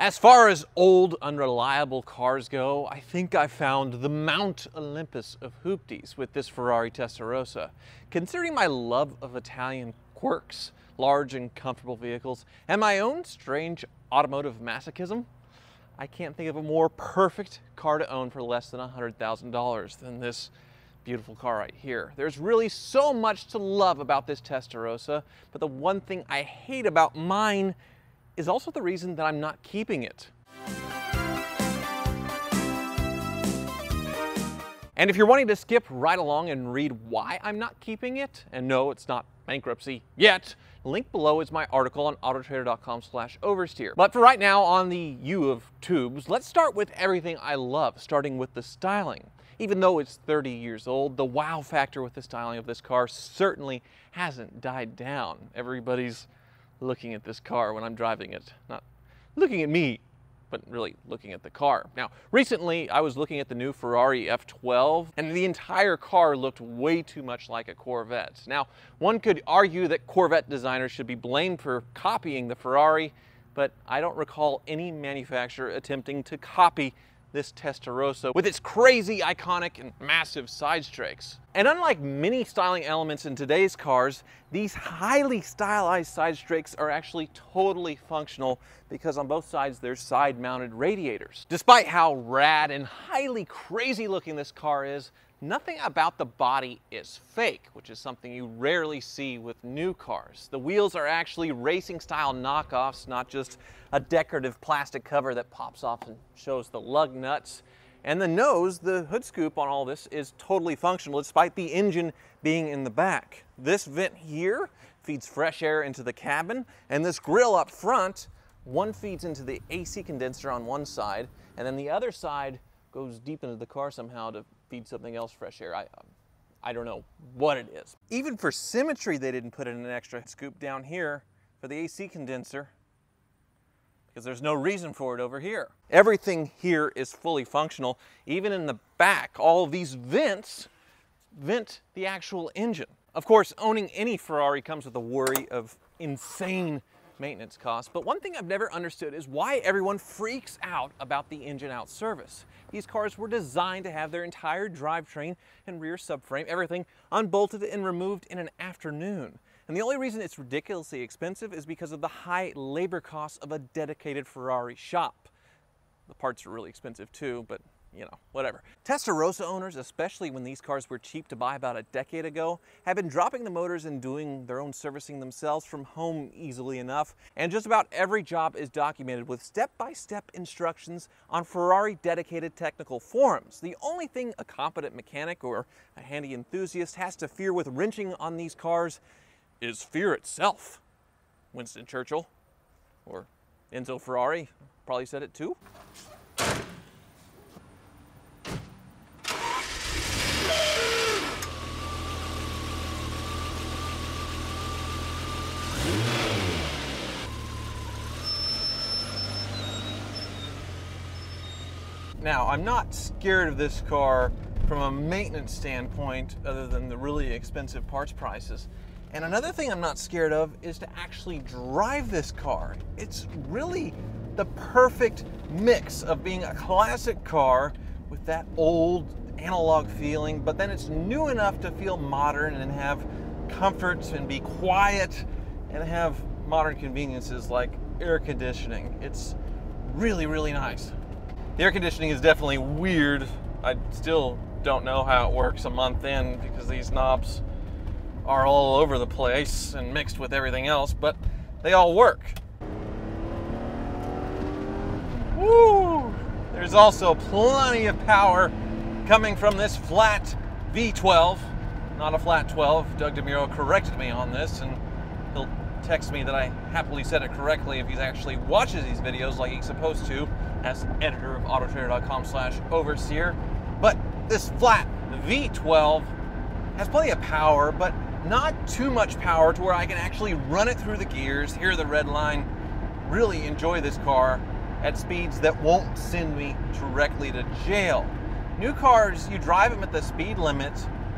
As far as old, unreliable cars go, I think I found the Mount Olympus of Hoovies with this Ferrari Testarossa. Considering my love of Italian quirks, large and comfortable vehicles, and my own strange automotive masochism, I can't think of a more perfect car to own for less than $100,000 than this beautiful car right here. There's really so much to love about this Testarossa, but the one thing I hate about mine is also the reason that I'm not keeping it. And if you're wanting to skip right along and read why I'm not keeping it, and no, it's not bankruptcy yet, link below is my article on autotrader.com/oversteer. But for right now, on the U of tubes, let's start with everything I love, starting with the styling. Even though it's 30 years old, the wow factor with the styling of this car certainly hasn't died down. Everybody's looking at this car when I'm driving it. Not looking at me, but really looking at the car. Now, recently I was looking at the new Ferrari F12, and the entire car looked way too much like a Corvette. Now, one could argue that Corvette designers should be blamed for copying the Ferrari, but I don't recall any manufacturer attempting to copy this Testarossa with its crazy, iconic, and massive side strakes. And unlike many styling elements in today's cars, these highly stylized side strakes are actually totally functional because on both sides there's side-mounted radiators. Despite how rad and highly crazy looking this car is, nothing about the body is fake, which is something you rarely see with new cars. The wheels are actually racing-style knockoffs, not just a decorative plastic cover that pops off and shows the lug nuts. And the nose, the hood scoop on all this, is totally functional despite the engine being in the back. This vent here feeds fresh air into the cabin, and this grille up front, one feeds into the AC condenser on one side, and then the other side goes deep into the car somehow to feed something else fresh air. I don't know what it is. Even for symmetry, they didn't put in an extra scoop down here for the AC condenser because there's no reason for it over here. Everything here is fully functional. Even in the back, all of these vents vent the actual engine. Of course, owning any Ferrari comes with the worry of insane maintenance costs, but one thing I've never understood is why everyone freaks out about the engine out service. These cars were designed to have their entire drivetrain and rear subframe, everything unbolted and removed in an afternoon. And the only reason it's ridiculously expensive is because of the high labor costs of a dedicated Ferrari shop. The parts are really expensive too, but you know, whatever. Testarossa owners, especially when these cars were cheap to buy about a decade ago, have been dropping the motors and doing their own servicing themselves from home easily enough. And just about every job is documented with step-by-step instructions on Ferrari dedicated technical forums. The only thing a competent mechanic or a handy enthusiast has to fear with wrenching on these cars is fear itself. Winston Churchill, or Enzo Ferrari, probably said it too. Now, I'm not scared of this car from a maintenance standpoint other than the really expensive parts prices. And another thing I'm not scared of is to actually drive this car. It's really the perfect mix of being a classic car with that old analog feeling, but then it's new enough to feel modern and have comforts and be quiet and have modern conveniences like air conditioning. It's really, really nice. The air conditioning is definitely weird. I still don't know how it works a month in because these knobs are all over the place and mixed with everything else, but they all work. Woo! There's also plenty of power coming from this flat V12, not a flat 12. Doug DeMuro corrected me on this, and he'll text me that I happily said it correctly if he actually watches these videos like he's supposed to, as editor of autotrader.com/oversteer. But this flat V12 has plenty of power, but not too much power to where I can actually run it through the gears, hear the red line, really enjoy this car at speeds that won't send me directly to jail. New cars, you drive them at the speed limit,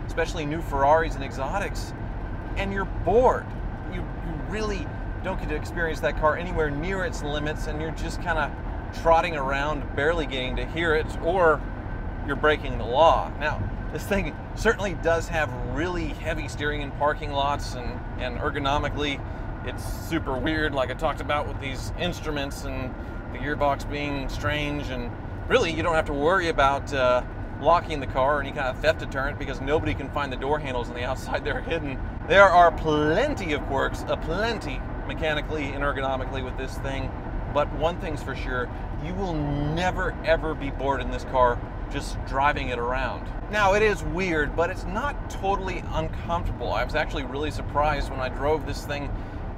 especially new Ferraris and exotics, and you're bored. You really don't get to experience that car anywhere near its limits, and you're just kind of trotting around, barely getting to hear it, or you're breaking the law. Now, this thing certainly does have really heavy steering in parking lots, and ergonomically, it's super weird, like I talked about with these instruments and the gearbox being strange, and really you don't have to worry about locking the car or any kind of theft deterrent because nobody can find the door handles on the outside. They're hidden. There are plenty of quirks, plenty mechanically and ergonomically with this thing, but one thing's for sure, you will never ever be bored in this car just driving it around. Now, it is weird, but it's not totally uncomfortable. I was actually really surprised when I drove this thing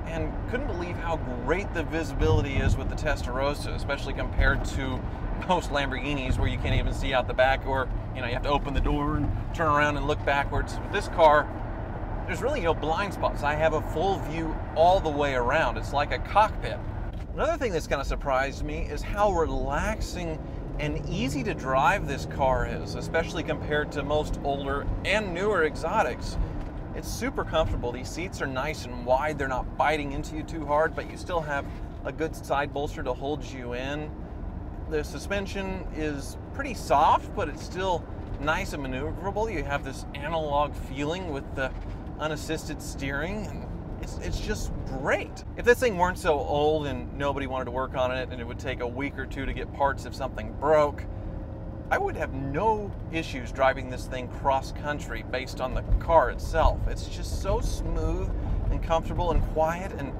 and couldn't believe how great the visibility is with the Testarossa, especially compared to most Lamborghinis where you can't even see out the back, or you have to open the door and turn around and look backwards. With this car, there's really no blind spots. I have a full view all the way around. It's like a cockpit. Another thing that's kind of surprised me is how relaxing and easy to drive this car is, especially compared to most older and newer exotics. It's super comfortable. These seats are nice and wide. They're not biting into you too hard, but you still have a good side bolster to hold you in. The suspension is pretty soft, but it's still nice and maneuverable. You have this analog feeling with the unassisted steering, and it's just great. If this thing weren't so old and nobody wanted to work on it and it would take a week or two to get parts if something broke, I would have no issues driving this thing cross-country based on the car itself. It's just so smooth and comfortable and quiet, and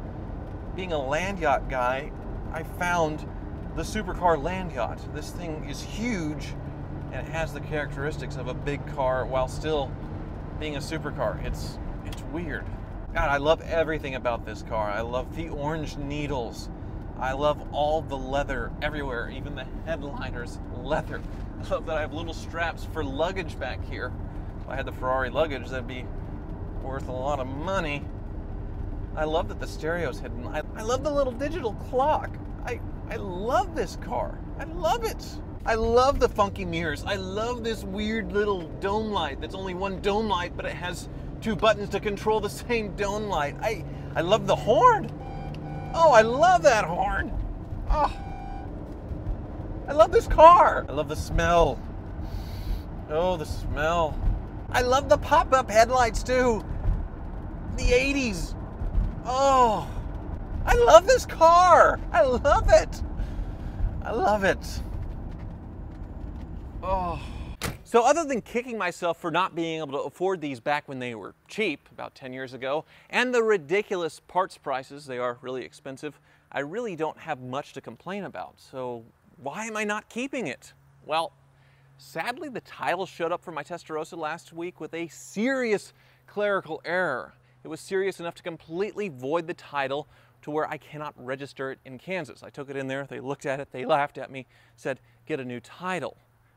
being a land yacht guy, I found the supercar land yacht. This thing is huge and it has the characteristics of a big car while still being a supercar. It's weird. God, I love everything about this car. I love the orange needles. I love all the leather everywhere, even the headliners leather. I love that I have little straps for luggage back here. If I had the Ferrari luggage, that'd be worth a lot of money. I love that the stereo's hidden. I love the little digital clock. I love this car. I love it. I love the funky mirrors. I love this weird little dome light that's only one dome light, but it has two buttons to control the same dome light. I love the horn. Oh, I love that horn. Oh, I love this car. I love the smell. Oh, the smell. I love the pop-up headlights too. The 80s. Oh, I love this car. I love it. I love it. Oh. So other than kicking myself for not being able to afford these back when they were cheap, about 10 years ago, and the ridiculous parts prices, they are really expensive, I really don't have much to complain about. So why am I not keeping it? Well, sadly the title showed up for my Testarossa last week with a serious clerical error. It was serious enough to completely void the title to where I cannot register it in Kansas. I took it in there, they looked at it, they laughed at me, said, get a new title.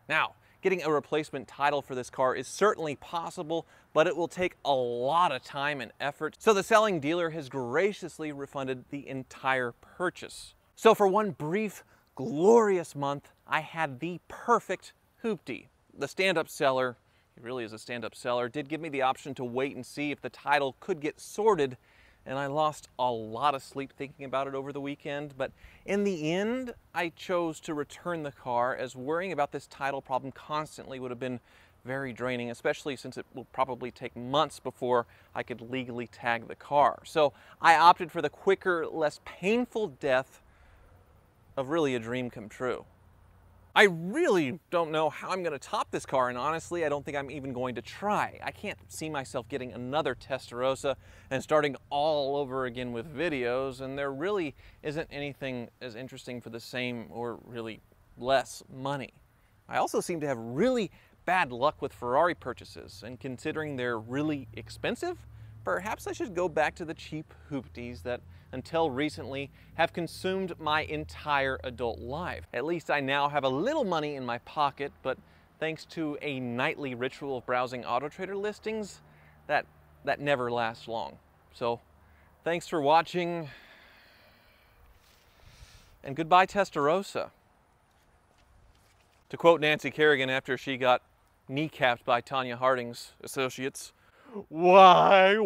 Now, getting a replacement title for this car is certainly possible, but it will take a lot of time and effort. So the selling dealer has graciously refunded the entire purchase. So for one brief, glorious month, I had the perfect hoopty. The stand-up seller, he really is a stand-up seller, did give me the option to wait and see if the title could get sorted, and I lost a lot of sleep thinking about it over the weekend, but in the end, I chose to return the car, as worrying about this title problem constantly would have been very draining, especially since it will probably take months before I could legally tag the car. So I opted for the quicker, less painful death of really a dream come true. I really don't know how I'm going to top this car, and honestly, I don't think I'm even going to try. I can't see myself getting another Testarossa and starting all over again with videos, and there really isn't anything as interesting for the same or really less money. I also seem to have really bad luck with Ferrari purchases, and considering they're really expensive, perhaps I should go back to the cheap hoopties that until recently have consumed my entire adult life. At least I now have a little money in my pocket, but thanks to a nightly ritual of browsing AutoTrader listings, that never lasts long. So thanks for watching, and goodbye Testarossa. To quote Nancy Kerrigan after she got kneecapped by Tanya Harding's associates, why?